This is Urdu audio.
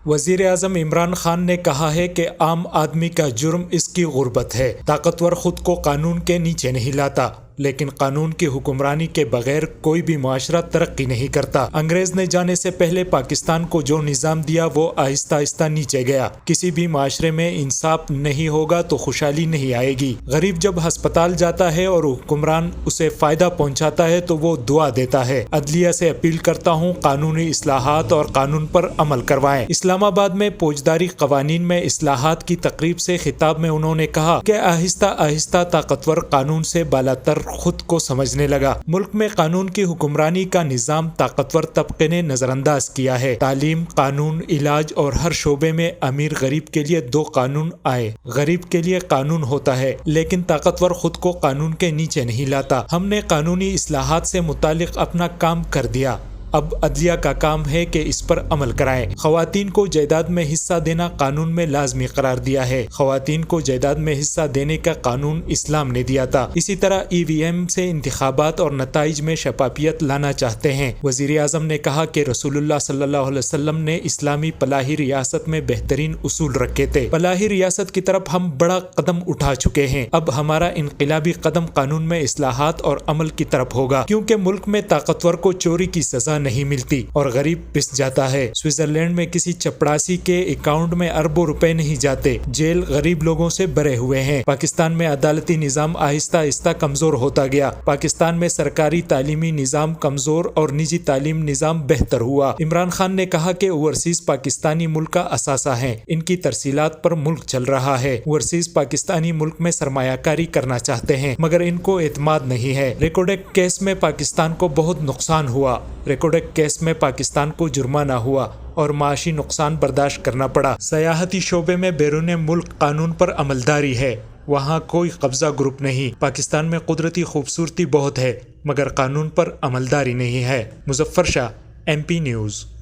وزیر اعظم عمران خان نے کہا ہے کہ عام آدمی کا جرم اس کی غربت ہے۔ طاقتور خود کو قانون کے نیچے نہیں لاتا، لیکن قانون کی حکمرانی کے بغیر کوئی بھی معاشرہ ترقی نہیں کرتا۔ انگریز نے جانے سے پہلے پاکستان کو جو نظام دیا وہ آہستہ آہستہ نیچے گیا۔ کسی بھی معاشرے میں انصاف نہیں ہوگا تو خوشحالی نہیں آئے گی۔ غریب جب ہسپتال جاتا ہے اور حکمران اسے فائدہ پہنچاتا ہے تو وہ دعا دیتا ہے۔ عدلیہ سے اپیل کرتا ہوں، قانونی اصلاحات اور قانون پر عمل کروائیں۔ اسلام آباد میں فوجداری قوانین میں اصلاحات کی تقریب سے خطاب میں انہوں نے کہا کہ آہستہ آہستہ طاقتور قانون سے بالاتر خود کو سمجھنے لگا۔ ملک میں قانون کی حکمرانی کا نظام طاقتور طبقے نے نظر انداز کیا ہے۔ تعلیم، قانون، علاج اور ہر شعبے میں امیر غریب کے لیے دو قانون آئے۔ غریب کے لیے قانون ہوتا ہے، لیکن طاقتور خود کو قانون کے نیچے نہیں لاتا۔ ہم نے قانونی اصلاحات سے متعلق اپنا کام کر دیا، اب عدلیہ کا کام ہے کہ اس پر عمل کرائیں۔ خواتین کو جائیداد میں حصہ دینا قانون میں لازمی قرار دیا ہے۔ خواتین کو جائیداد میں حصہ دینے کا قانون اسلام نے دیا تھا۔ اسی طرح EVM سے انتخابات اور نتائج میں شفافیت لانا چاہتے ہیں۔ وزیر اعظم نے کہا کہ رسول اللہ صلی اللہ علیہ وسلم نے اسلامی فلاحی ریاست میں بہترین اصول رکھے تھے۔ فلاحی ریاست کی طرف ہم بڑا قدم اٹھا چکے ہیں۔ اب ہمارا انقلابی قدم قانون میں اصلاحات اور عمل کی طرف ہوگا، کیونکہ ملک میں طاقتور کو چوری کی سزا نہیں ملتی اور غریب پس جاتا ہے۔ سوئٹزرلینڈ میں کسی چپڑاسی کے اکاؤنٹ میں اربوں روپے نہیں جاتے۔ جیل غریب لوگوں سے بھرے ہوئے ہیں۔ پاکستان میں عدالتی نظام آہستہ آہستہ کمزور ہوتا گیا۔ پاکستان میں سرکاری تعلیمی نظام کمزور اور نجی تعلیم نظام بہتر ہوا۔ عمران خان نے کہا کہ اوورسیز پاکستانی ملک کا اثاثہ ہیں۔ ان کی ترسیلات پر ملک چل رہا ہے۔ اوورسیز پاکستانی ملک میں سرمایہ کاری کرنا چاہتے ہیں، مگر ان کو اعتماد نہیں ہے۔ ریکارڈ ایکٹ کیس میں پاکستان کو بہت نقصان ہوا۔ ریکارڈ ایکٹ کیس میں پاکستان کو جرمانہ ہوا اور معاشی نقصان برداشت کرنا پڑا۔ سیاحتی شعبے میں بیرون ملک قانون پر عملداری ہے، وہاں کوئی قبضہ گروپ نہیں۔ پاکستان میں قدرتی خوبصورتی بہت ہے، مگر قانون پر عملداری نہیں ہے۔ مظفر شاہ، MP نیوز۔